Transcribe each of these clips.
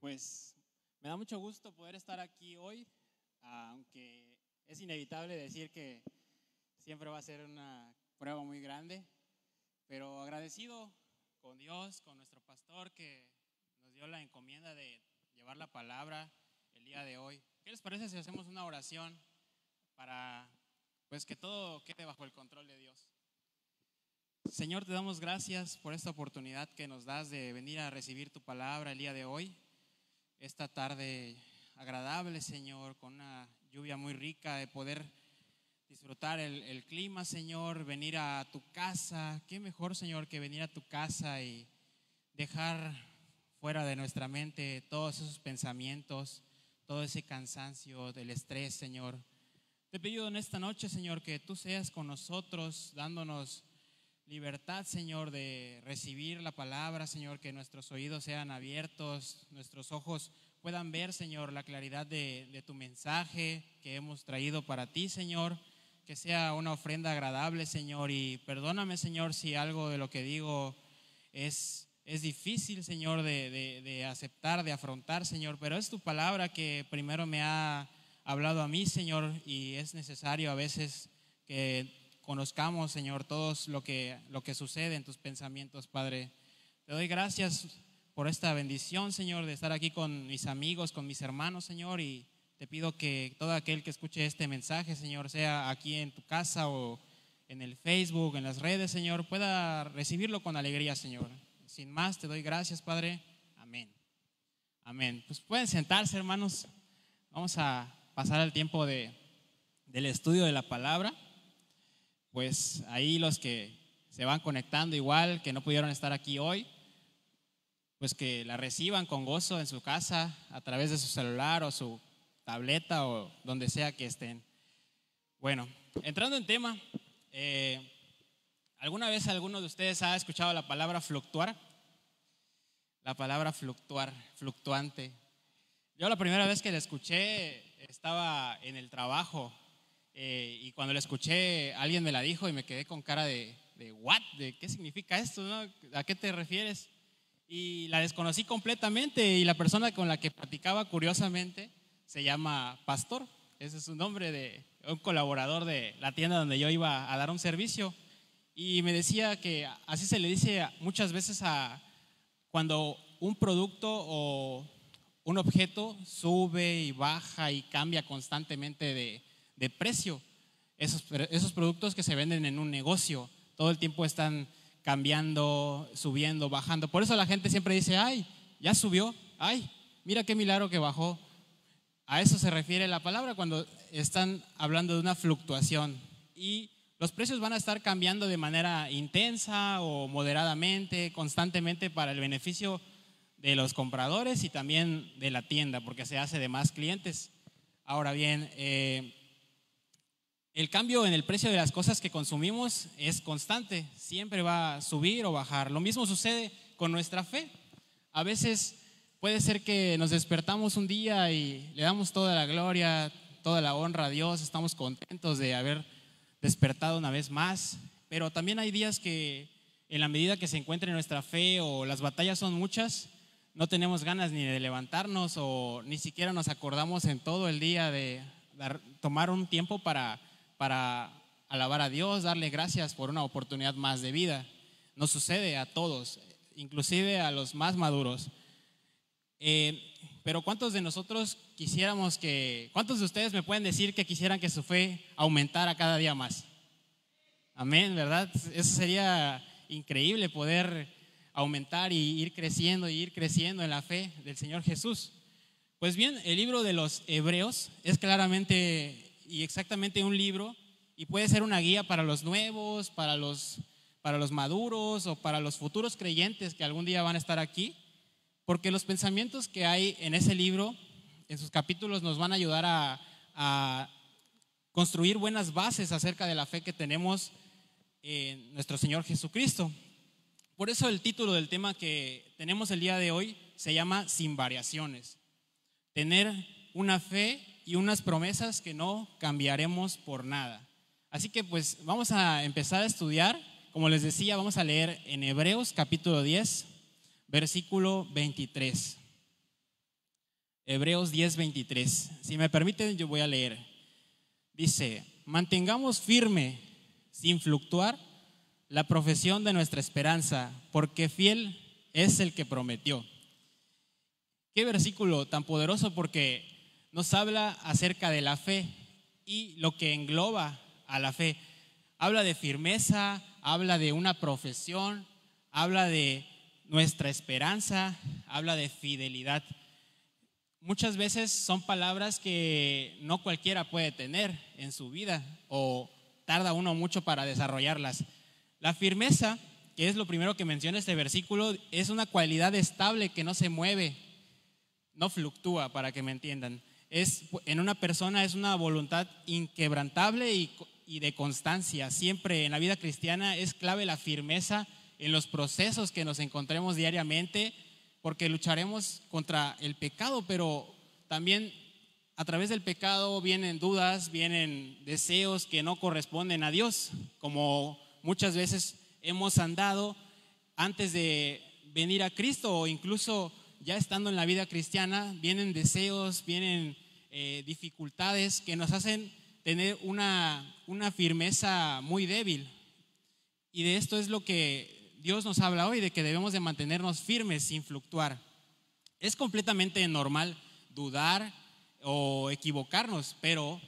Pues me da mucho gusto poder estar aquí hoy, aunque es inevitable decir que siempre va a ser una prueba muy grande, pero agradecido con Dios, con nuestro pastor que nos dio la encomienda de llevar la palabra el día de hoy. ¿Qué les parece si hacemos una oración para pues que todo quede bajo el control de Dios? Señor, te damos gracias por esta oportunidad que nos das de venir a recibir tu palabra el día de hoy. Esta tarde agradable, Señor, con una lluvia muy rica, de poder disfrutar el clima, Señor, venir a tu casa. Qué mejor, Señor, que venir a tu casa y dejar fuera de nuestra mente todos esos pensamientos, todo ese cansancio del estrés, Señor. Te pido en esta noche, Señor, que tú seas con nosotros, dándonos libertad, Señor, de recibir la palabra, Señor, que nuestros oídos sean abiertos, nuestros ojos puedan ver, Señor, la claridad de tu mensaje que hemos traído para ti, Señor, que sea una ofrenda agradable, Señor, y perdóname, Señor, si algo de lo que digo es difícil, Señor, de aceptar, de afrontar, Señor, pero es tu palabra que primero me ha hablado a mí, Señor, y es necesario a veces que conozcamos, Señor, todos lo que sucede en tus pensamientos, Padre. Te doy gracias por esta bendición, Señor, de estar aquí con mis amigos, con mis hermanos, Señor, y te pido que todo aquel que escuche este mensaje, Señor, sea aquí en tu casa o en el Facebook, en las redes, Señor, pueda recibirlo con alegría, Señor. Sin más, te doy gracias, Padre. Amén. Amén. Pues pueden sentarse, hermanos. Vamos a pasar al tiempo del estudio de la palabra. Pues ahí los que se van conectando igual, que no pudieron estar aquí hoy, pues que la reciban con gozo en su casa a través de su celular o su tableta o donde sea que estén. Bueno, entrando en tema, ¿alguna vez alguno de ustedes ha escuchado la palabra fluctuar? La palabra fluctuar, fluctuante. Yo la primera vez que la escuché estaba en el trabajo. Y cuando la escuché, alguien me la dijo y me quedé con cara de ¿what? ¿De qué significa esto? ¿No? ¿A qué te refieres? Y la desconocí completamente y la persona con la que platicaba curiosamente se llama Pastor. Ese es su nombre, de un colaborador de la tienda donde yo iba a dar un servicio. Y me decía que así se le dice muchas veces a cuando un producto o un objeto sube y baja y cambia constantemente de precio. Esos productos que se venden en un negocio todo el tiempo están cambiando, subiendo, bajando. Por eso la gente siempre dice, ay, ya subió, ay, mira qué milagro que bajó. A eso se refiere la palabra cuando están hablando de una fluctuación. Y los precios van a estar cambiando de manera intensa o moderadamente, constantemente, para el beneficio de los compradores y también de la tienda, porque se hace de más clientes. Ahora bien, el cambio en el precio de las cosas que consumimos es constante, siempre va a subir o bajar. Lo mismo sucede con nuestra fe. A veces puede ser que nos despertamos un día y le damos toda la gloria, toda la honra a Dios, estamos contentos de haber despertado una vez más, pero también hay días que en la medida que se encuentre nuestra fe o las batallas son muchas, no tenemos ganas ni de levantarnos o ni siquiera nos acordamos en todo el día de tomar un tiempo para alabar a Dios, darle gracias por una oportunidad más de vida. Nos sucede a todos, inclusive a los más maduros. Pero ¿cuántos de nosotros cuántos de ustedes me pueden decir que quisieran que su fe aumentara cada día más? Amén, ¿verdad? Eso sería increíble, poder aumentar y ir creciendo en la fe del Señor Jesús. Pues bien, el libro de los Hebreos es claramente y exactamente un libro, y puede ser una guía para los nuevos, para los maduros o para los futuros creyentes que algún día van a estar aquí, porque los pensamientos que hay en ese libro, en sus capítulos, nos van a ayudar a construir buenas bases acerca de la fe que tenemos en nuestro Señor Jesucristo. Por eso el título del tema que tenemos el día de hoy se llama Sin variaciones. Tener una fe y unas promesas que no cambiaremos por nada. Así que pues vamos a empezar a estudiar. Como les decía, vamos a leer en Hebreos capítulo 10, versículo 23. Hebreos 10:23. Si me permiten, yo voy a leer. Dice: mantengamos firme, sin fluctuar, la profesión de nuestra esperanza, porque fiel es el que prometió. Qué versículo tan poderoso, porque nos habla acerca de la fe y lo que engloba a la fe. Habla de firmeza, habla de una profesión, habla de nuestra esperanza, habla de fidelidad. Muchas veces son palabras que no cualquiera puede tener en su vida o tarda uno mucho para desarrollarlas. La firmeza, que es lo primero que menciona este versículo, es una cualidad estable que no se mueve, no fluctúa, para que me entiendan. En una persona es una voluntad inquebrantable y de constancia. Siempre en la vida cristiana es clave la firmeza en los procesos que nos encontremos diariamente, porque lucharemos contra el pecado, pero también a través del pecado vienen dudas, vienen deseos que no corresponden a Dios, como muchas veces hemos andado antes de venir a Cristo, o incluso ya estando en la vida cristiana, vienen deseos, vienen dificultades que nos hacen tener una firmeza muy débil. Y de esto es lo que Dios nos habla hoy, de que debemos de mantenernos firmes sin fluctuar. Es completamente normal dudar o equivocarnos, pero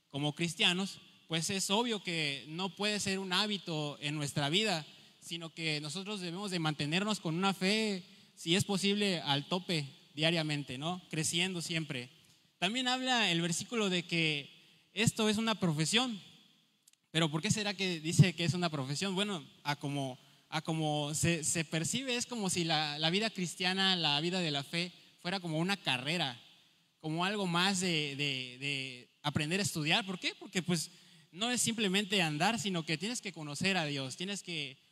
como cristianos, pues es obvio que no puede ser un hábito en nuestra vida, sino que nosotros debemos de mantenernos con una fe, si es posible, al tope diariamente, ¿no? Creciendo siempre. También habla el versículo de que esto es una profesión. Pero ¿por qué será que dice que es una profesión? Bueno, a como se percibe, es como si la vida cristiana, la vida de la fe, fuera como una carrera, como algo más de aprender a estudiar. ¿Por qué? Porque pues no es simplemente andar, sino que tienes que conocer a Dios.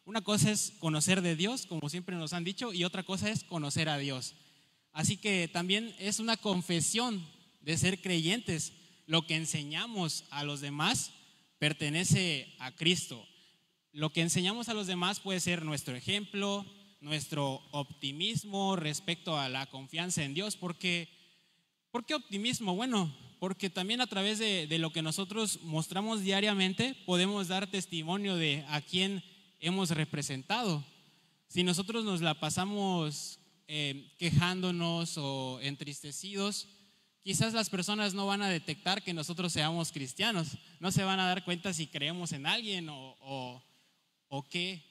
Una cosa es conocer de Dios, como siempre nos han dicho, y otra cosa es conocer a Dios. Así que también es una confesión de ser creyentes. Lo que enseñamos a los demás pertenece a Cristo. Lo que enseñamos a los demás puede ser nuestro ejemplo, nuestro optimismo respecto a la confianza en Dios. ¿Por qué optimismo? Bueno, porque también a través de lo que nosotros mostramos diariamente podemos dar testimonio de a quién hemos representado. Si nosotros nos la pasamos quejándonos o entristecidos, quizás las personas no van a detectar que nosotros seamos cristianos, no se van a dar cuenta si creemos en alguien o qué.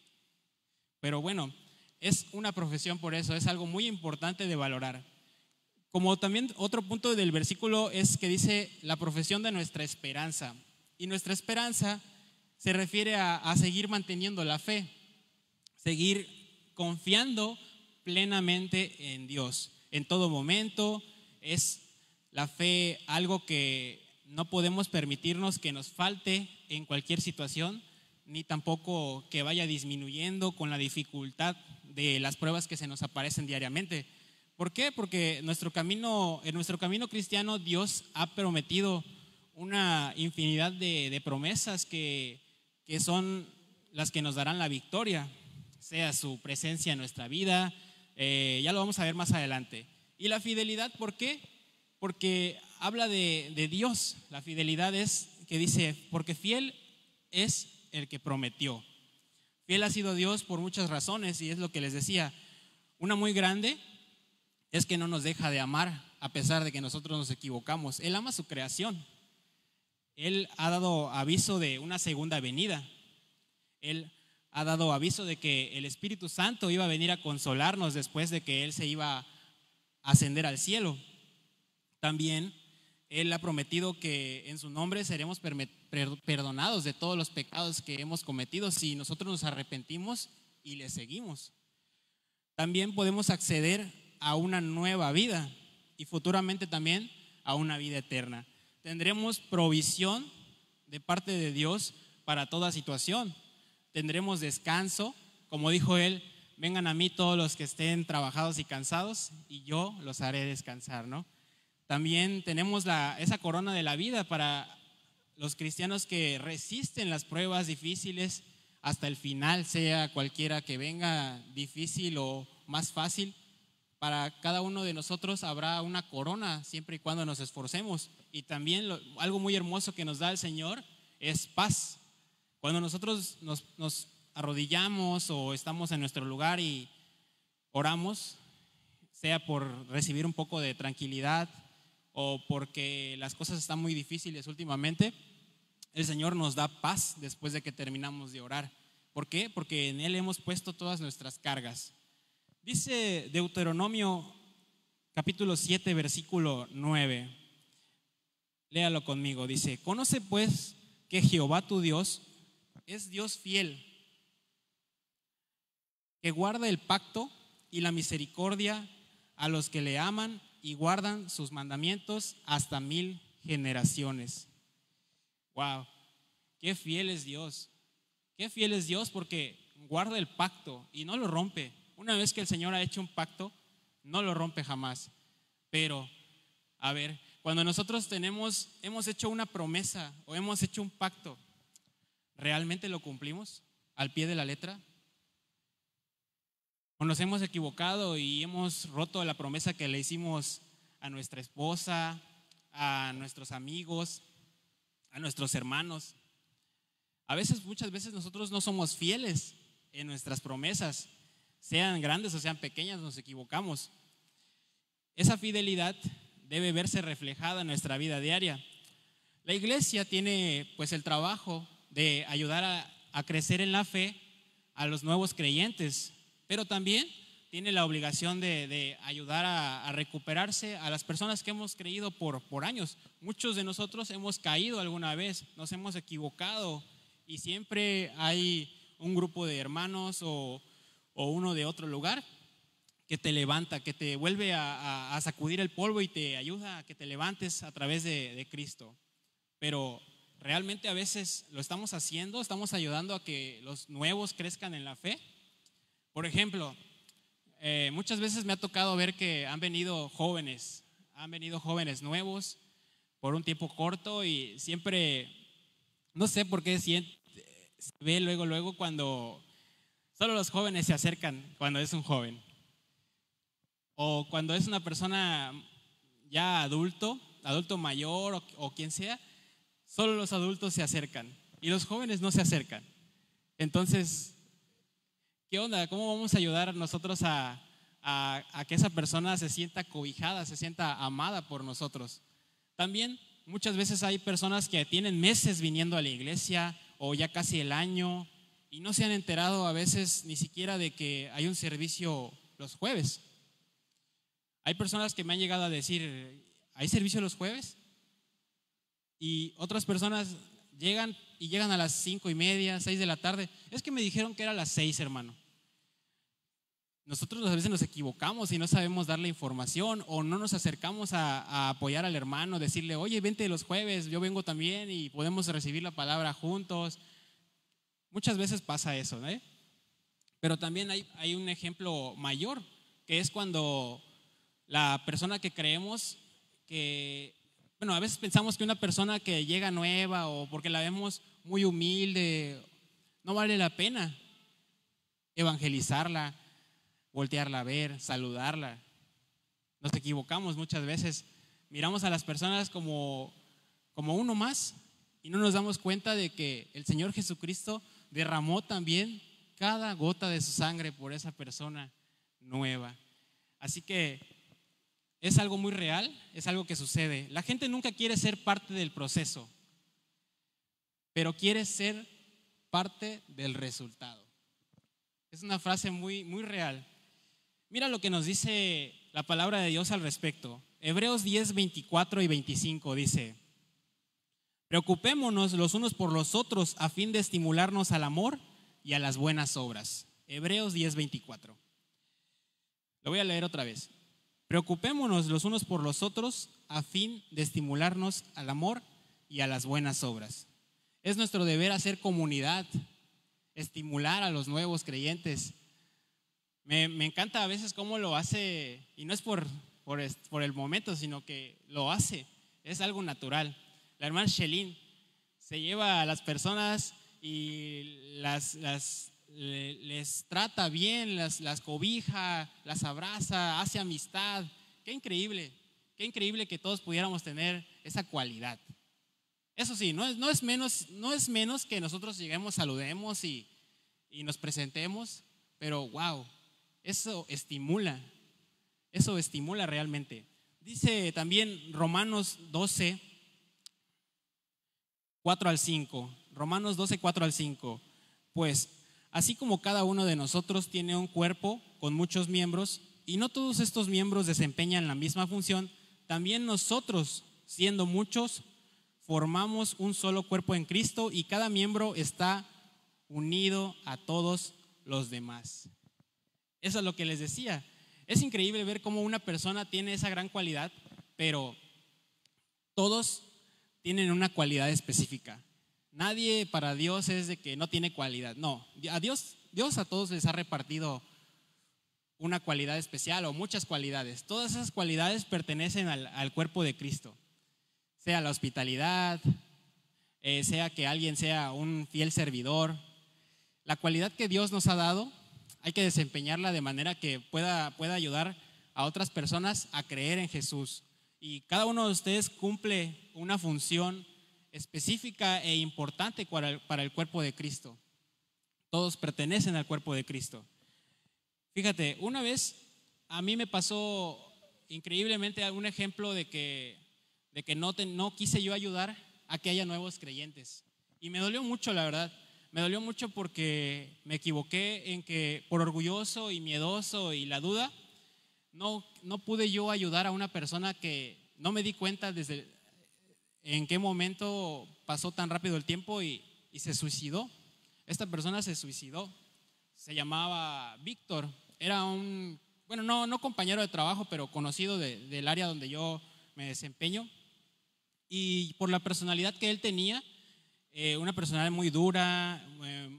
Pero bueno, es una profesión, por eso es algo muy importante de valorar. Como también otro punto del versículo es que dice la profesión de nuestra esperanza. Y nuestra esperanza se refiere a seguir manteniendo la fe, seguir confiando plenamente en Dios. En todo momento es la fe algo que no podemos permitirnos que nos falte en cualquier situación, ni tampoco que vaya disminuyendo con la dificultad de las pruebas que se nos aparecen diariamente. ¿Por qué? Porque en nuestro camino cristiano Dios ha prometido una infinidad de promesas que son las que nos darán la victoria, sea su presencia en nuestra vida, ya lo vamos a ver más adelante. Y la fidelidad, ¿por qué? Porque habla de Dios. La fidelidad es que dice, porque fiel es el que prometió. Fiel ha sido Dios por muchas razones, y es lo que les decía. Una muy grande es que no nos deja de amar a pesar de que nosotros nos equivocamos. Él ama su creación. Él ha dado aviso de una segunda venida. Él ha dado aviso de que el Espíritu Santo iba a venir a consolarnos después de que Él se iba a ascender al cielo. También Él ha prometido que en su nombre seremos perdonados de todos los pecados que hemos cometido si nosotros nos arrepentimos y le seguimos. También podemos acceder a una nueva vida y futuramente también a una vida eterna. Tendremos provisión de parte de Dios para toda situación. Tendremos descanso, como dijo Él, vengan a mí todos los que estén trabajados y cansados y yo los haré descansar, ¿no? También tenemos esa corona de la vida para los cristianos que resisten las pruebas difíciles hasta el final, sea cualquiera que venga, difícil o más fácil. para cada uno de nosotros habrá una corona siempre y cuando nos esforcemos. Y también algo muy hermoso que nos da el Señor es paz. Cuando nosotros nos arrodillamos o estamos en nuestro lugar y oramos, sea por recibir un poco de tranquilidad o porque las cosas están muy difíciles últimamente, el Señor nos da paz después de que terminamos de orar. ¿Por qué? Porque en Él hemos puesto todas nuestras cargas. Dice Deuteronomio capítulo 7, versículo 9. Léalo conmigo. Dice: conoce pues que Jehová tu Dios es Dios fiel, que guarda el pacto y la misericordia a los que le aman y guardan sus mandamientos hasta 1000 generaciones. Wow, qué fiel es Dios. Qué fiel es Dios, porque guarda el pacto y no lo rompe. Una vez que el Señor ha hecho un pacto, no lo rompe jamás. Pero, a ver, cuando nosotros hemos hecho una promesa o hemos hecho un pacto, ¿realmente lo cumplimos al pie de la letra? ¿O nos hemos equivocado y hemos roto la promesa que le hicimos a nuestra esposa, a nuestros amigos, a nuestros hermanos? Muchas veces nosotros no somos fieles en nuestras promesas, sean grandes o sean pequeñas, nos equivocamos. Esa fidelidad debe verse reflejada en nuestra vida diaria. La iglesia tiene pues el trabajo de ayudar a crecer en la fe a los nuevos creyentes, pero también tiene la obligación de ayudar a recuperarse a las personas que hemos creído por años. Muchos de nosotros hemos caído alguna vez, nos hemos equivocado y siempre hay un grupo de hermanos o uno de otro lugar que te levanta, que te vuelve a sacudir el polvo y te ayuda a que te levantes a través de Cristo. Pero realmente a veces lo estamos haciendo, estamos ayudando a que los nuevos crezcan en la fe. Por ejemplo, muchas veces me ha tocado ver que han venido jóvenes nuevos por un tiempo corto y siempre, no sé por qué se ve luego cuando solo los jóvenes se acercan cuando es un joven. O cuando es una persona ya adulto mayor o quien sea, solo los adultos se acercan y los jóvenes no se acercan. Entonces, ¿qué onda? ¿Cómo vamos a ayudar nosotros a que esa persona se sienta cobijada, se sienta amada por nosotros? También muchas veces hay personas que tienen meses viniendo a la iglesia o ya casi el año y no se han enterado a veces ni siquiera de que hay un servicio los jueves. Hay personas que me han llegado a decir: ¿hay servicio los jueves? Y otras personas llegan a las 5:30, 6 de la tarde. Es que me dijeron que era a las 6, hermano. Nosotros a veces nos equivocamos y no sabemos dar la información o no nos acercamos a apoyar al hermano, decirle: oye, vente los jueves, yo vengo también y podemos recibir la palabra juntos. Muchas veces pasa eso, ¿eh? Pero también hay un ejemplo mayor, que es cuando la persona que creemos que, bueno, a veces pensamos que una persona que llega nueva o porque la vemos muy humilde, no vale la pena evangelizarla, voltearla a ver, saludarla. Nos equivocamos muchas veces, miramos a las personas como uno más y no nos damos cuenta de que el Señor Jesucristo derramó también cada gota de su sangre por esa persona nueva. Así que es algo muy real, es algo que sucede. La gente nunca quiere ser parte del proceso, pero quiere ser parte del resultado. Es una frase muy, muy real. Mira lo que nos dice la palabra de Dios al respecto. Hebreos 10, 24 y 25 dice: preocupémonos los unos por los otros a fin de estimularnos al amor y a las buenas obras. Hebreos 10, 24. Lo voy a leer otra vez. Preocupémonos los unos por los otros a fin de estimularnos al amor y a las buenas obras. Es nuestro deber hacer comunidad, estimular a los nuevos creyentes. Me encanta a veces cómo lo hace, y no es por el momento, sino que lo hace, es algo natural. La hermana Shelin se lleva a las personas y las les trata bien, las cobija, las abraza, hace amistad. Qué increíble que todos pudiéramos tener esa cualidad. Eso sí, no es menos que nosotros lleguemos, saludemos y nos presentemos, pero wow, eso estimula realmente. Dice también Romanos 12, 4 al 5. Romanos 12, 4 al 5. Pues, así como cada uno de nosotros tiene un cuerpo con muchos miembros, y no todos estos miembros desempeñan la misma función, también nosotros, siendo muchos, formamos un solo cuerpo en Cristo y cada miembro está unido a todos los demás. Eso es lo que les decía. Es increíble ver cómo una persona tiene esa gran cualidad, pero todos tienen una cualidad específica. Nadie para Dios es de que no tiene cualidad. No, Dios a todos les ha repartido una cualidad especial o muchas cualidades. Todas esas cualidades pertenecen al cuerpo de Cristo. Sea la hospitalidad, sea que alguien sea un fiel servidor. La cualidad que Dios nos ha dado, hay que desempeñarla de manera que pueda ayudar a otras personas a creer en Jesús. Y cada uno de ustedes cumple una función específica e importante para el cuerpo de Cristo. Todos pertenecen al cuerpo de Cristo. Fíjate, una vez a mí me pasó increíblemente un ejemplo de que no quise yo ayudar a que haya nuevos creyentes. Y me dolió mucho, la verdad. Me dolió mucho porque me equivoqué en que por orgulloso y miedoso y la duda, no pude yo ayudar a una persona que no me di cuenta desde en qué momento pasó tan rápido el tiempo y se suicidó. Esta persona se suicidó. Se llamaba Víctor. Era no compañero de trabajo, pero conocido del área donde yo me desempeño. Y por la personalidad que él tenía, una personalidad muy dura,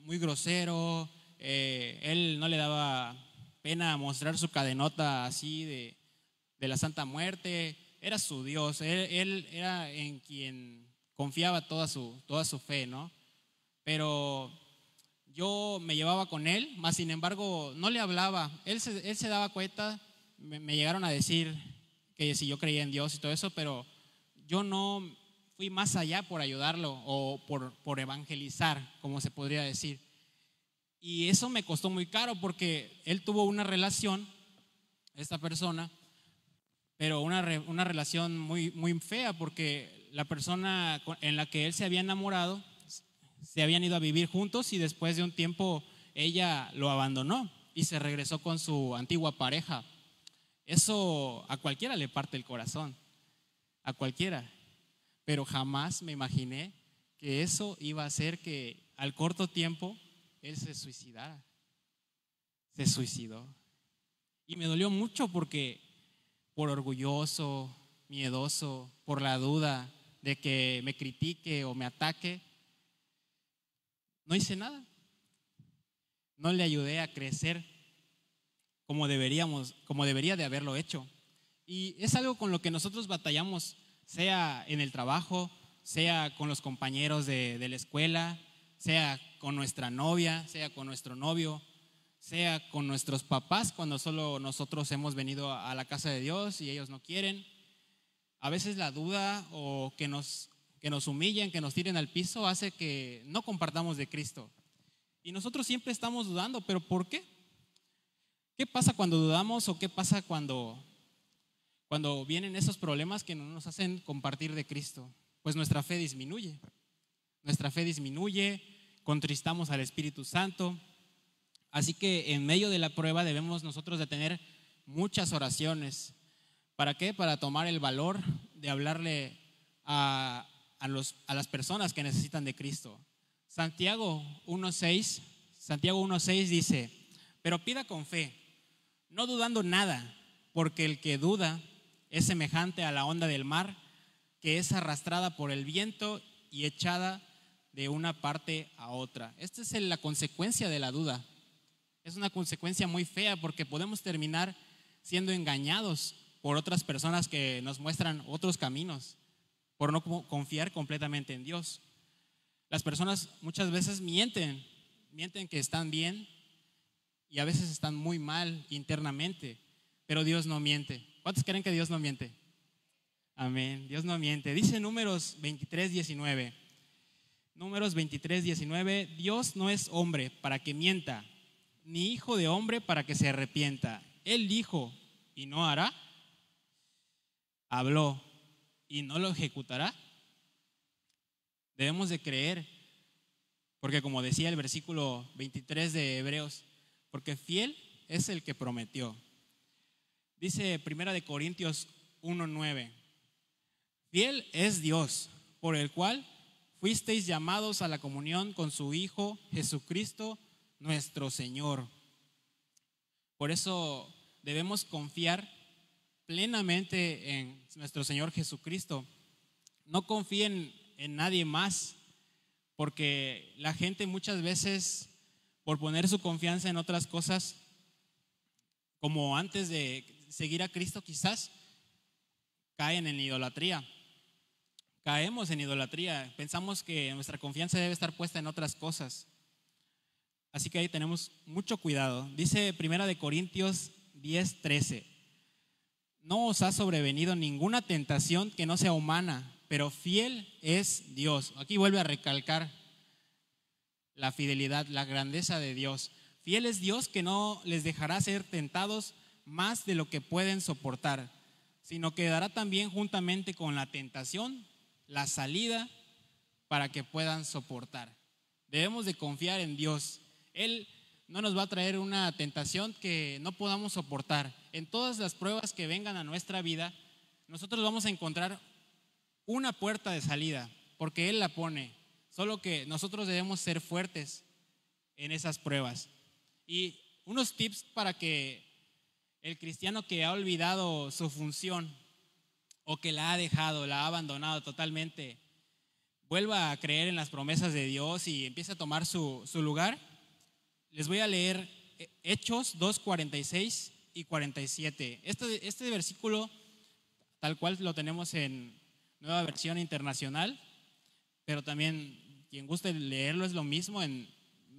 muy grosero, él no le daba pena mostrar su cadenota así de la Santa Muerte. Era su Dios, él era en quien confiaba toda su fe, ¿no? Pero yo me llevaba con él, mas sin embargo no le hablaba. Él se daba cuenta, me llegaron a decir que si yo creía en Dios y todo eso, pero yo no fui más allá por ayudarlo o por evangelizar, como se podría decir. Y eso me costó muy caro porque él tuvo una relación, esta persona, pero una relación muy, muy fea, porque la persona en la que él se había enamorado se habían ido a vivir juntos y después de un tiempo ella lo abandonó y se regresó con su antigua pareja. Eso a cualquiera le parte el corazón, a cualquiera, pero jamás me imaginé que eso iba a hacer que al corto tiempo él se suicidara. Se suicidó y me dolió mucho porque por orgulloso, miedoso, por la duda de que me critique o me ataque, no hice nada. No le ayudé a crecer como debería de haberlo hecho. Y es algo con lo que nosotros batallamos, sea en el trabajo, sea con los compañeros de la escuela, sea con nuestra novia, sea con nuestro novio, sea con nuestros papás cuando solo nosotros hemos venido a la casa de Dios y ellos no quieren. A veces la duda o que nos humillen, que nos tiren al piso hace que no compartamos de Cristo. Y nosotros siempre estamos dudando, ¿pero por qué? ¿Qué pasa cuando dudamos o qué pasa cuando vienen esos problemas que no nos hacen compartir de Cristo? Pues nuestra fe disminuye. Nuestra fe disminuye, contristamos al Espíritu Santo. Así que en medio de la prueba debemos nosotros de tener muchas oraciones. ¿Para qué? Para tomar el valor de hablarle a las personas que necesitan de Cristo. Santiago 1:6 dice: pero pida con fe, no dudando nada, porque el que duda es semejante a la onda del mar, que es arrastrada por el viento y echada de una parte a otra. Esta es la consecuencia de la duda. Es una consecuencia muy fea porque podemos terminar siendo engañados por otras personas que nos muestran otros caminos, por no confiar completamente en Dios. Las personas muchas veces mienten mienten que están bien y a veces están muy mal internamente, pero Dios no miente. ¿Cuántos creen que Dios no miente? Amén, Dios no miente. Dice Números 23:19. Números 23:19, Dios no es hombre para que mienta, ni hijo de hombre para que se arrepienta. Él dijo y no hará, habló y no lo ejecutará. Debemos de creer, porque como decía el versículo 23 de Hebreos, porque fiel es el que prometió. Dice 1 Corintios 1:9, fiel es Dios, por el cual fuisteis llamados a la comunión con su Hijo Jesucristo nuestro Señor. Por eso debemos confiar plenamente en nuestro Señor Jesucristo. No confíen en nadie más, porque la gente muchas veces, por poner su confianza en otras cosas, como antes de seguir a Cristo, quizás caen en idolatría. Caemos en idolatría, pensamos que nuestra confianza debe estar puesta en otras cosas. Así que ahí tenemos mucho cuidado. Dice 1 Corintios 10:13, no os ha sobrevenido ninguna tentación que no sea humana, pero fiel es Dios. Aquí vuelve a recalcar la fidelidad, la grandeza de Dios. Fiel es Dios, que no les dejará ser tentados más de lo que pueden soportar, sino que dará también juntamente con la tentación la salida para que puedan soportar. Debemos de confiar en Dios. Él no nos va a traer una tentación que no podamos soportar. En todas las pruebas que vengan a nuestra vida, nosotros vamos a encontrar una puerta de salida, porque Él la pone. Solo que nosotros debemos ser fuertes en esas pruebas. Y unos tips para que el cristiano que ha olvidado su función o que la ha dejado, la ha abandonado totalmente, vuelva a creer en las promesas de Dios y empiece a tomar su lugar. Les voy a leer Hechos 2:46 y 47. Este versículo, tal cual lo tenemos en Nueva Versión Internacional, pero también quien guste leerlo es lo mismo en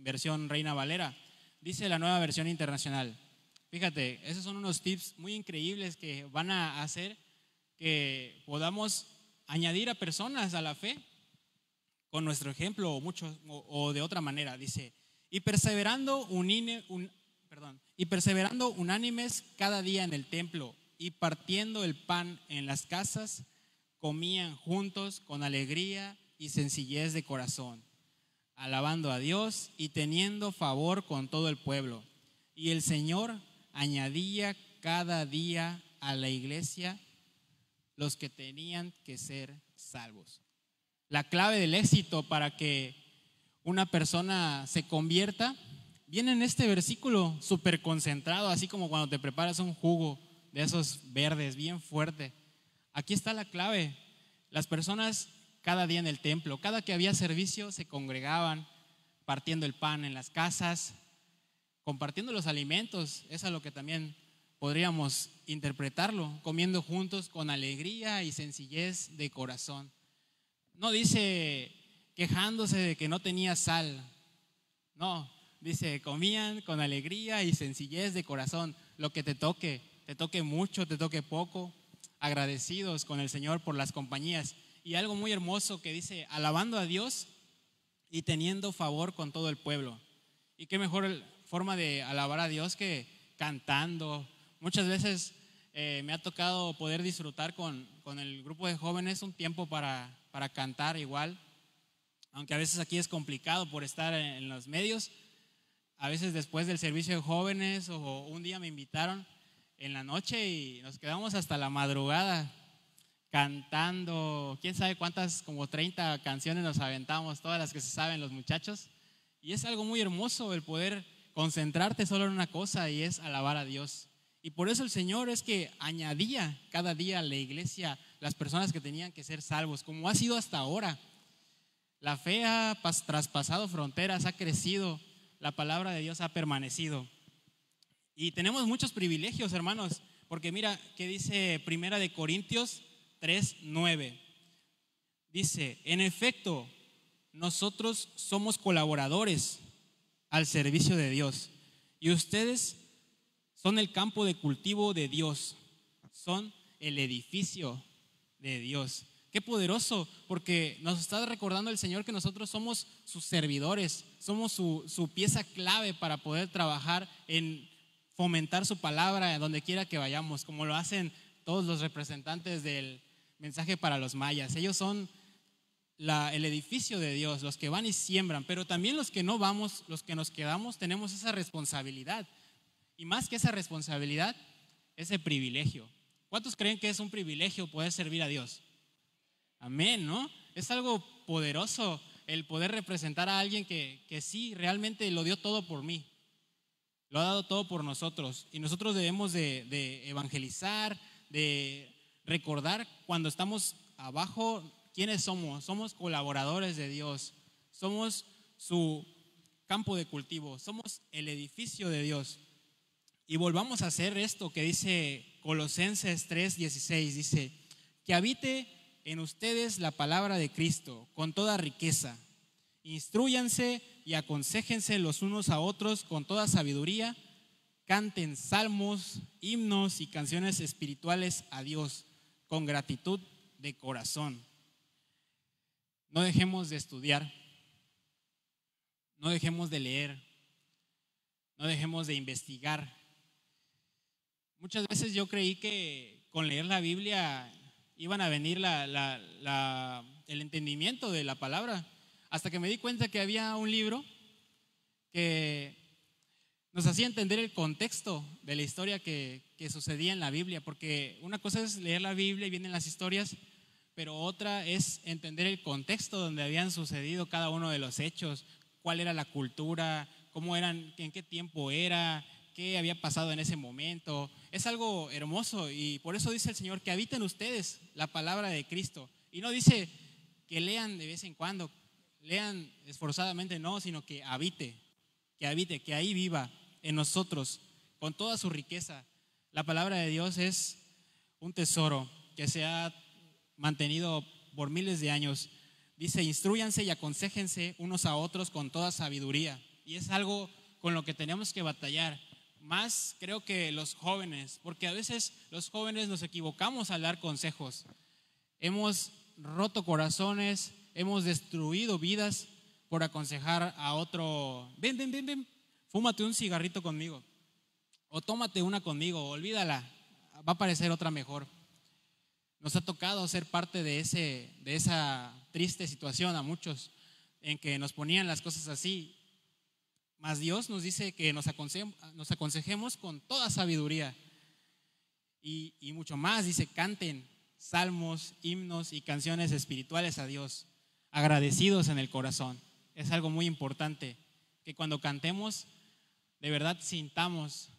versión Reina Valera. Dice la Nueva Versión Internacional. Fíjate, esos son unos tips muy increíbles que van a hacer que podamos añadir a personas a la fe con nuestro ejemplo o de otra manera. Dice, y perseverando unánimes cada día en el templo y partiendo el pan en las casas, comían juntos con alegría y sencillez de corazón, alabando a Dios y teniendo favor con todo el pueblo. Y el Señor añadía cada día a la iglesia los que tenían que ser salvos. La clave del éxito para que una persona se convierta viene en este versículo súper concentrado, así como cuando te preparas un jugo de esos verdes bien fuerte. Aquí está la clave. Las personas cada día en el templo, cada que había servicio, se congregaban partiendo el pan en las casas, compartiendo los alimentos. Es a lo que también podríamos interpretarlo, comiendo juntos con alegría y sencillez de corazón. No dice quejándose de que no tenía sal, no, dice comían con alegría y sencillez de corazón. Lo que te toque mucho, te toque poco, agradecidos con el Señor por las compañías. Y algo muy hermoso que dice, alabando a Dios y teniendo favor con todo el pueblo. Y qué mejor forma de alabar a Dios que cantando. Muchas veces me ha tocado poder disfrutar con el grupo de jóvenes un tiempo para cantar igual, aunque a veces aquí es complicado por estar en los medios. A veces después del servicio de jóvenes o un día me invitaron en la noche y nos quedamos hasta la madrugada cantando, quién sabe cuántas, como 30 canciones nos aventamos, todas las que se saben los muchachos. Y es algo muy hermoso el poder concentrarte solo en una cosa, y es alabar a Dios. Y por eso el Señor es que añadía cada día a la iglesia las personas que tenían que ser salvos, como ha sido hasta ahora. La fe ha traspasado fronteras, ha crecido, la palabra de Dios ha permanecido. Y tenemos muchos privilegios, hermanos, porque mira que dice 1 Corintios 3:9. Dice, en efecto, nosotros somos colaboradores, al servicio de Dios. Y ustedes son el campo de cultivo de Dios, son el edificio de Dios. Qué poderoso, porque nos está recordando el Señor que nosotros somos sus servidores, somos su pieza clave para poder trabajar en fomentar su palabra donde quiera que vayamos, como lo hacen todos los representantes del mensaje para los mayas. Ellos son el edificio de Dios, los que van y siembran, pero también los que no vamos, los que nos quedamos, tenemos esa responsabilidad. Y más que esa responsabilidad, ese privilegio. ¿Cuántos creen que es un privilegio poder servir a Dios? Amén, ¿no? Es algo poderoso el poder representar a alguien que sí, realmente lo dio todo por mí. Lo ha dado todo por nosotros. Y nosotros debemos de evangelizar, de recordar cuando estamos abajo, ¿quiénes somos? Somos colaboradores de Dios. Somos su campo de cultivo. Somos el edificio de Dios. Y volvamos a hacer esto que dice Colosenses 3:16. Dice, que habite en ustedes la palabra de Cristo con toda riqueza. Instrúyanse y aconséjense los unos a otros con toda sabiduría. Canten salmos, himnos y canciones espirituales a Dios con gratitud de corazón. No dejemos de estudiar, no dejemos de leer, no dejemos de investigar. Muchas veces yo creí que con leer la Biblia iban a venir el entendimiento de la palabra, hasta que me di cuenta que había un libro que nos hacía entender el contexto de la historia que sucedía en la Biblia, porque una cosa es leer la Biblia y vienen las historias, pero otra es entender el contexto donde habían sucedido cada uno de los hechos, cuál era la cultura, cómo eran, en qué tiempo era, qué había pasado en ese momento. Es algo hermoso y por eso dice el Señor que habiten ustedes la palabra de Cristo. Y no dice que lean de vez en cuando, lean esforzadamente, no, sino que habite, que ahí viva en nosotros con toda su riqueza. La palabra de Dios es un tesoro que se ha mantenido por miles de años. Dice, instrúyanse y aconséjense unos a otros con toda sabiduría. Y es algo con lo que tenemos que batallar. Más creo que los jóvenes, porque a veces los jóvenes nos equivocamos al dar consejos. Hemos roto corazones, hemos destruido vidas por aconsejar a otro. Ven, fúmate un cigarrito conmigo. O tómate una conmigo, olvídala, va a parecer otra mejor. Nos ha tocado ser parte de esa triste situación a muchos, en que nos ponían las cosas así. Mas Dios nos dice que nos aconsejemos con toda sabiduría. Y mucho más, dice, canten salmos, himnos y canciones espirituales a Dios, agradecidos en el corazón. Es algo muy importante, que cuando cantemos, de verdad sintamos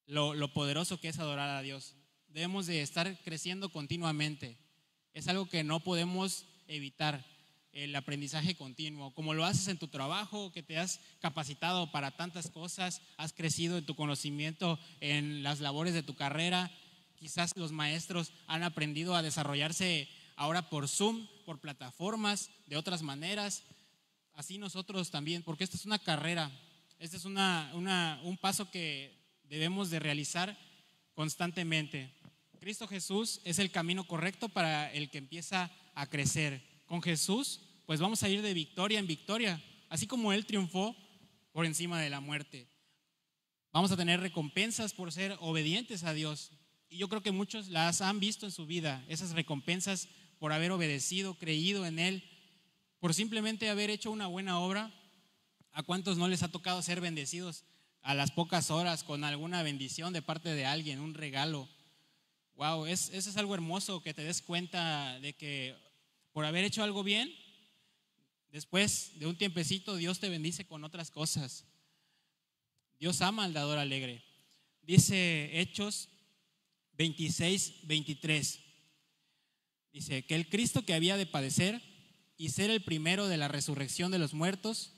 lo poderoso que es adorar a Dios. Debemos de estar creciendo continuamente. Es algo que no podemos evitar, el aprendizaje continuo. Como lo haces en tu trabajo, que te has capacitado para tantas cosas, has crecido en tu conocimiento en las labores de tu carrera. Quizás los maestros han aprendido a desarrollarse ahora por Zoom, por plataformas, de otras maneras. Así nosotros también, porque esta es una carrera, este es un paso que debemos de realizar constantemente. Cristo Jesús es el camino correcto para el que empieza a crecer. Con Jesús, pues vamos a ir de victoria en victoria, así como Él triunfó por encima de la muerte. Vamos a tener recompensas por ser obedientes a Dios. Y yo creo que muchos las han visto en su vida, esas recompensas por haber obedecido, creído en Él, por simplemente haber hecho una buena obra. ¿A cuántos no les ha tocado ser bendecidos a las pocas horas con alguna bendición de parte de alguien, un regalo? Wow, eso es algo hermoso, que te des cuenta de que por haber hecho algo bien, después de un tiempecito Dios te bendice con otras cosas. Dios ama al dador alegre. Dice Hechos 26:23. Dice que el Cristo que había de padecer y ser el primero de la resurrección de los muertos,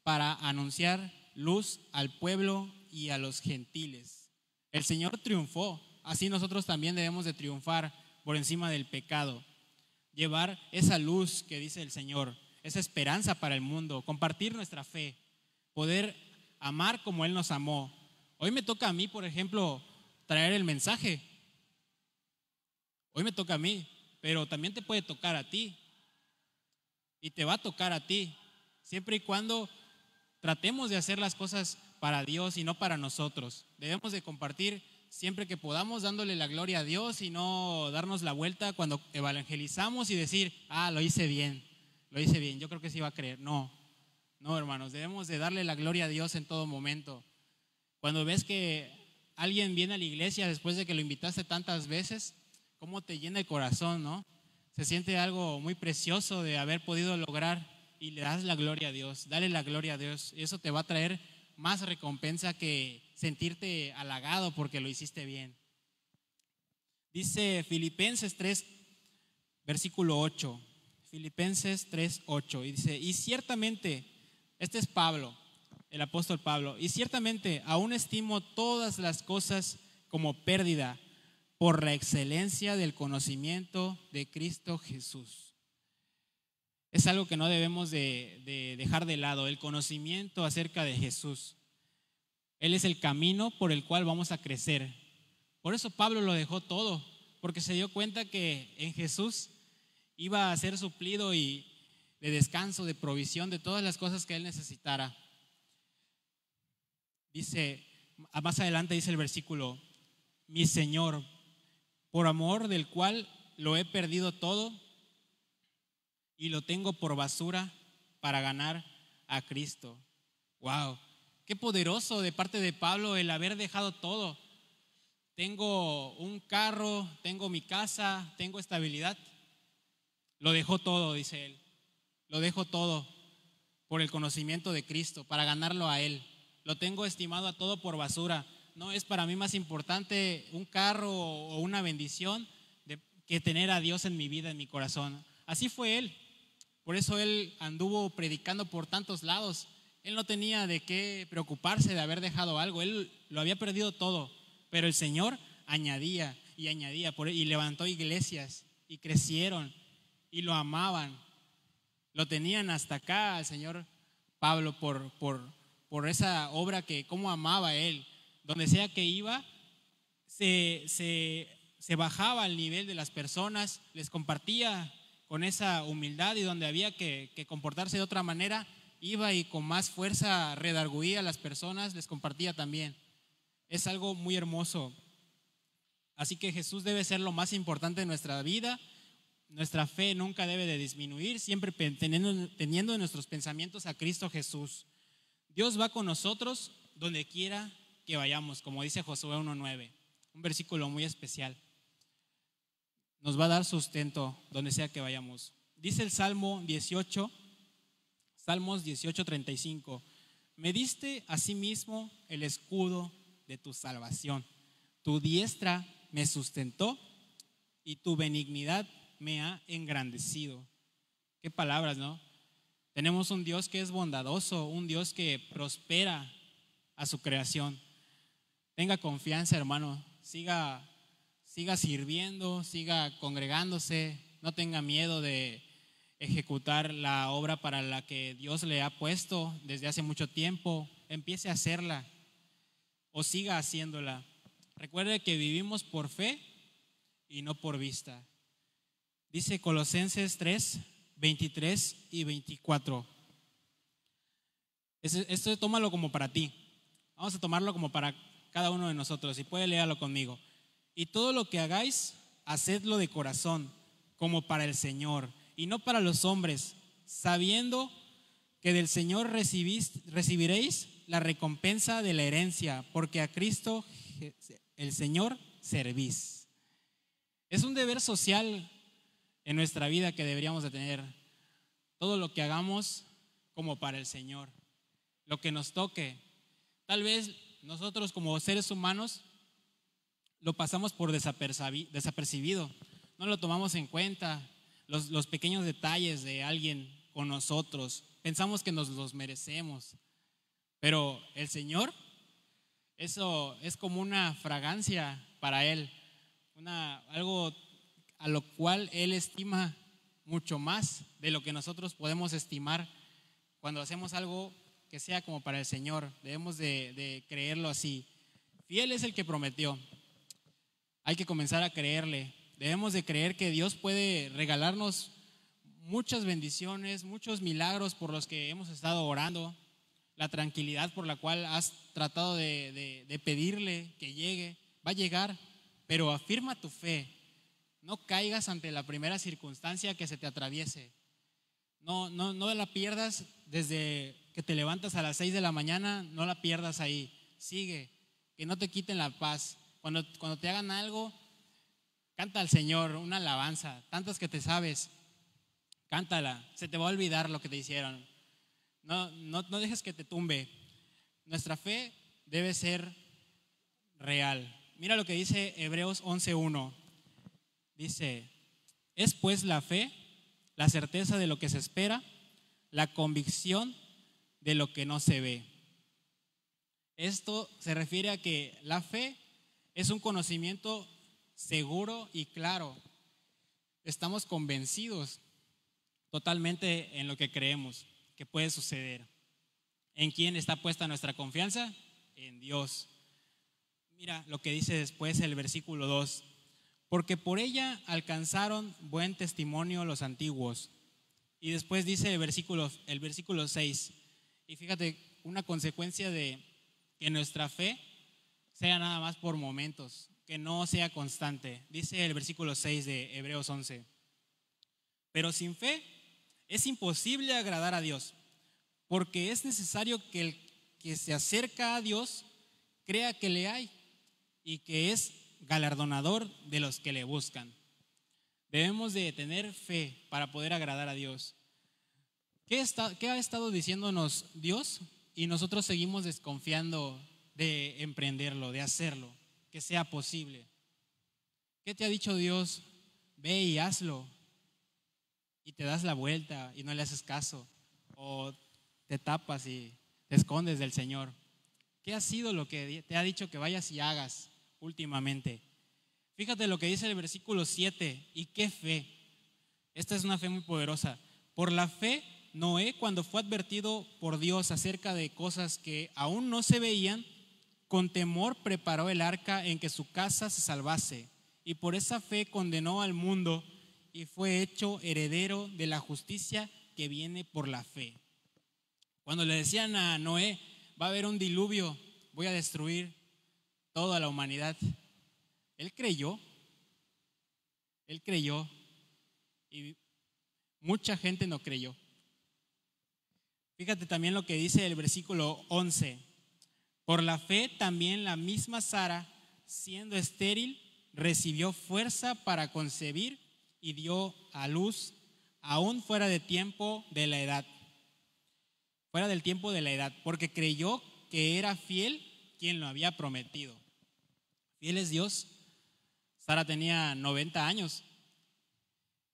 para anunciar luz al pueblo y a los gentiles. El Señor triunfó, así nosotros también debemos de triunfar por encima del pecado. Llevar esa luz que dice el Señor, esa esperanza para el mundo, compartir nuestra fe. poder amar como Él nos amó. Hoy me toca a mí, por ejemplo, traer el mensaje. Hoy me toca a mí, pero también te puede tocar a ti. Y te va a tocar a ti, siempre y cuando tratemos de hacer las cosas para Dios y no para nosotros. Debemos de compartir siempre que podamos, dándole la gloria a Dios y no darnos la vuelta cuando evangelizamos y decir, lo hice bien, yo creo que sí va a creer. No, hermanos, debemos de darle la gloria a Dios en todo momento. Cuando ves que alguien viene a la iglesia después de que lo invitaste tantas veces, cómo te llena el corazón, ¿no? Se siente algo muy precioso de haber podido lograr y le das la gloria a Dios. Dale la gloria a Dios y eso te va a traer más recompensa que sentirte halagado porque lo hiciste bien. Dice Filipenses 3, versículo 8. Filipenses 3, 8. Y dice, y ciertamente, este es Pablo, el apóstol Pablo, y ciertamente aún estimo todas las cosas como pérdida por la excelencia del conocimiento de Cristo Jesús. Es algo que no debemos de dejar de lado, el conocimiento acerca de Jesús. Él es el camino por el cual vamos a crecer. Por eso Pablo lo dejó todo, porque se dio cuenta que en Jesús iba a ser suplido y de descanso, de provisión, de todas las cosas que él necesitara. Dice, más adelante dice el versículo, mi Señor, por amor del cual lo he perdido todo y lo tengo por basura para ganar a Cristo. Wow, qué poderoso de parte de Pablo el haber dejado todo. Tengo un carro, tengo mi casa, tengo estabilidad. Lo dejó todo, dice él. Lo dejo todo por el conocimiento de Cristo, para ganarlo a Él. Lo tengo estimado a todo por basura. No es para mí más importante un carro o una bendición que tener a Dios en mi vida, en mi corazón. Así fue él. Por eso él anduvo predicando por tantos lados. Él no tenía de qué preocuparse de haber dejado algo. Él lo había perdido todo. Pero el Señor añadía y añadía y levantó iglesias y crecieron y lo amaban. Lo tenían hasta acá al Señor Pablo por esa obra que cómo amaba él. Donde sea que iba, se bajaba al nivel de las personas, les compartía con esa humildad, y donde había que comportarse de otra manera, iba y con más fuerza redarguía a las personas, les compartía también. Es algo muy hermoso. Así que Jesús debe ser lo más importante en nuestra vida. Nuestra fe nunca debe de disminuir, siempre teniendo en nuestros pensamientos a Cristo Jesús. Dios va con nosotros donde quiera que vayamos, como dice Josué 1:9, un versículo muy especial. Nos va a dar sustento donde sea que vayamos. Dice el Salmos 18:35, me diste asimismo el escudo de tu salvación, tu diestra me sustentó y tu benignidad me ha engrandecido. Qué palabras, ¿no? Tenemos un Dios que es bondadoso, un Dios que prospera a su creación. Tenga confianza, hermano, siga sirviendo, siga congregándose, no tenga miedo de ejecutar la obra para la que Dios le ha puesto desde hace mucho tiempo. Empiece a hacerla o siga haciéndola. Recuerde que vivimos por fe y no por vista. Dice Colosenses 3, 23 y 24. Esto tómalo como para ti. Vamos a tomarlo como para cada uno de nosotros. Y puede leerlo conmigo. Y todo lo que hagáis, hacedlo de corazón, como para el Señor, y no para los hombres, sabiendo que del Señor recibiréis la recompensa de la herencia, porque a Cristo el Señor servís. Es un deber social en nuestra vida que deberíamos de tener. Todo lo que hagamos como para el Señor, lo que nos toque. Tal vez nosotros como seres humanos lo pasamos por desapercibido, no lo tomamos en cuenta, los pequeños detalles de alguien con nosotros, pensamos que nos los merecemos, pero el Señor, eso es como una fragancia para Él, algo a lo cual Él estima mucho más de lo que nosotros podemos estimar cuando hacemos algo que sea como para el Señor. Debemos de creerlo así. Fiel es el que prometió. Hay que comenzar a creerle. Debemos de creer que Dios puede regalarnos muchas bendiciones, muchos milagros por los que hemos estado orando, la tranquilidad por la cual has tratado de pedirle que llegue, va a llegar, pero afirma tu fe. No caigas ante la primera circunstancia que se te atraviese. No la pierdas desde que te levantas a las 6 de la mañana, no la pierdas ahí. Sigue, que no te quiten la paz. Cuando te hagan algo, canta al Señor una alabanza, tantas que te sabes, cántala, se te va a olvidar lo que te hicieron. No dejes que te tumbe. Nuestra fe debe ser real. Mira lo que dice Hebreos 11:1. Dice, es pues la fe, la certeza de lo que se espera, la convicción de lo que no se ve. Esto se refiere a que la fe es un conocimiento seguro y claro. Estamos convencidos totalmente en lo que creemos que puede suceder. ¿En quién está puesta nuestra confianza? En Dios. Mira lo que dice después el versículo 2. Porque por ella alcanzaron buen testimonio los antiguos. Y después dice el versículo 6. Y fíjate, una consecuencia de que nuestra fe sea nada más por momentos, que no sea constante. Dice el versículo 6 de Hebreos 11. Pero sin fe es imposible agradar a Dios, porque es necesario que el que se acerca a Dios crea que le hay y que es galardonador de los que le buscan. Debemos de tener fe para poder agradar a Dios. ¿Qué ha estado diciéndonos Dios? Y nosotros seguimos desconfiando de emprenderlo, de hacerlo, que sea posible. ¿Qué te ha dicho Dios? Ve y hazlo. Y te das la vuelta y no le haces caso. O te tapas y te escondes del Señor. ¿Qué ha sido lo que te ha dicho que vayas y hagas últimamente? Fíjate lo que dice el versículo 7. ¿Y qué fe? Esta es una fe muy poderosa. Por la fe, Noé, cuando fue advertido por Dios acerca de cosas que aún no se veían, con temor preparó el arca en que su casa se salvase. Y por esa fe condenó al mundo y fue hecho heredero de la justicia que viene por la fe. Cuando le decían a Noé, va a haber un diluvio, voy a destruir toda la humanidad, él creyó y mucha gente no creyó. Fíjate también lo que dice el versículo 11. Por la fe también la misma Sara, siendo estéril, recibió fuerza para concebir y dio a luz aún fuera del tiempo de la edad, porque creyó que era fiel quien lo había prometido. Fiel es Dios. Sara tenía 90 años.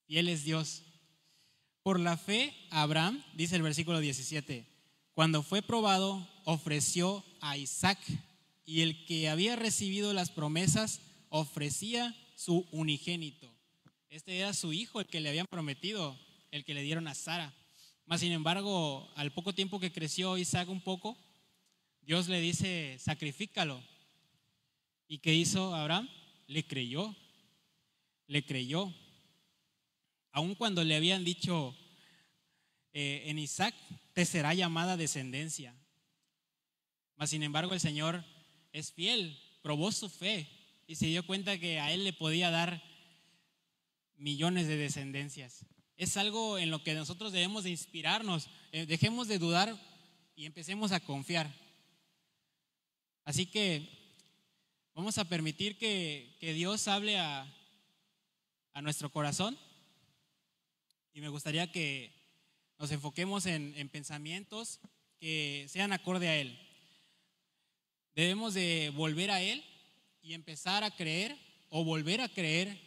Fiel es Dios. Por la fe, Abraham, dice el versículo 17, cuando fue probado, ofreció a Isaac, y el que había recibido las promesas ofrecía su unigénito. Este era su hijo, el que le habían prometido, el que le dieron a Sara. Mas sin embargo, al poco tiempo que creció Isaac un poco, Dios le dice, sacrifícalo. ¿Y qué hizo Abraham? Le creyó. Aun cuando le habían dicho, en Isaac te será llamada descendencia. Mas sin embargo el Señor es fiel, probó su fe y se dio cuenta que a él le podía dar millones de descendencias. Es algo en lo que nosotros debemos de inspirarnos. Dejemos de dudar y empecemos a confiar. Así que vamos a permitir que Dios hable a nuestro corazón. Y me gustaría que nos enfoquemos en pensamientos que sean acorde a Él. Debemos de volver a Él y empezar a creer o volver a creer.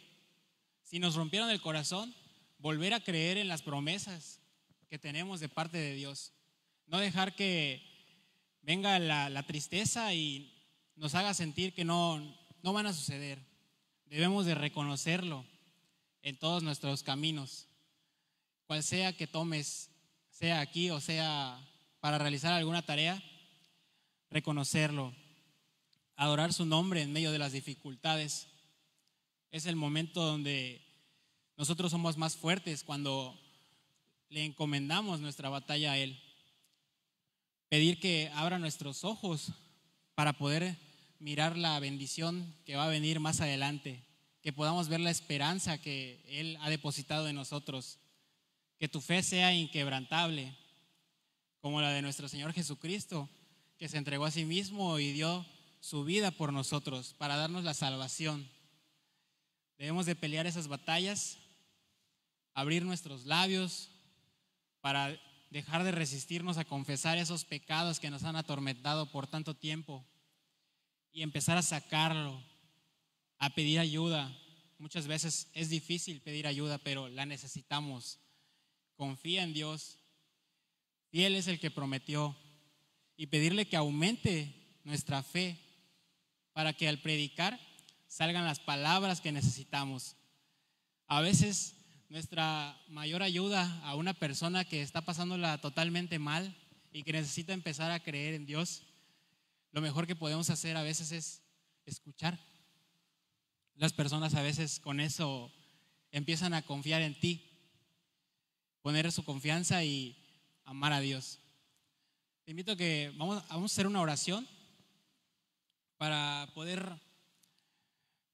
Si nos rompieron el corazón, volver a creer en las promesas que tenemos de parte de Dios. No dejar que venga la tristeza y nos haga sentir que no van a suceder. Debemos de reconocerlo en todos nuestros caminos. Cual sea que tomes, sea aquí o sea para realizar alguna tarea, reconocerlo, adorar su nombre en medio de las dificultades. Es el momento donde nosotros somos más fuertes, cuando le encomendamos nuestra batalla a Él. Pedir que abra nuestros ojos para poder mirar la bendición que va a venir más adelante, que podamos ver la esperanza que Él ha depositado en nosotros, que tu fe sea inquebrantable, como la de nuestro Señor Jesucristo, que se entregó a sí mismo y dio su vida por nosotros para darnos la salvación. Debemos de pelear esas batallas, abrir nuestros labios para dejar de resistirnos a confesar esos pecados que nos han atormentado por tanto tiempo y empezar a sacarlo, a pedir ayuda. Muchas veces es difícil pedir ayuda, pero la necesitamos. Confía en Dios, fiel es el que prometió, y pedirle que aumente nuestra fe para que al predicar salgan las palabras que necesitamos. A veces nuestra mayor ayuda a una persona que está pasándola totalmente mal y que necesita empezar a creer en Dios, lo mejor que podemos hacer a veces es escuchar. Las personas a veces con eso empiezan a confiar en ti, poner su confianza y amar a Dios. Te invito a que vamos a hacer una oración para poder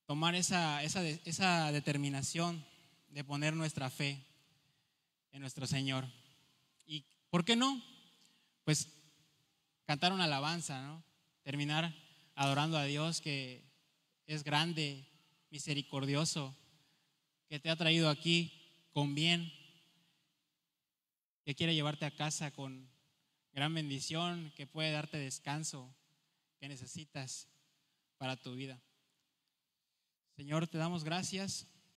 tomar esa determinación de poner nuestra fe en nuestro Señor. Y ¿por qué no? Pues cantar una alabanza, ¿no? Terminar adorando a Dios, que es grande, misericordioso, que te ha traído aquí con bien, que quiere llevarte a casa con gran bendición, que puede darte descanso que necesitas para tu vida. Señor, te damos gracias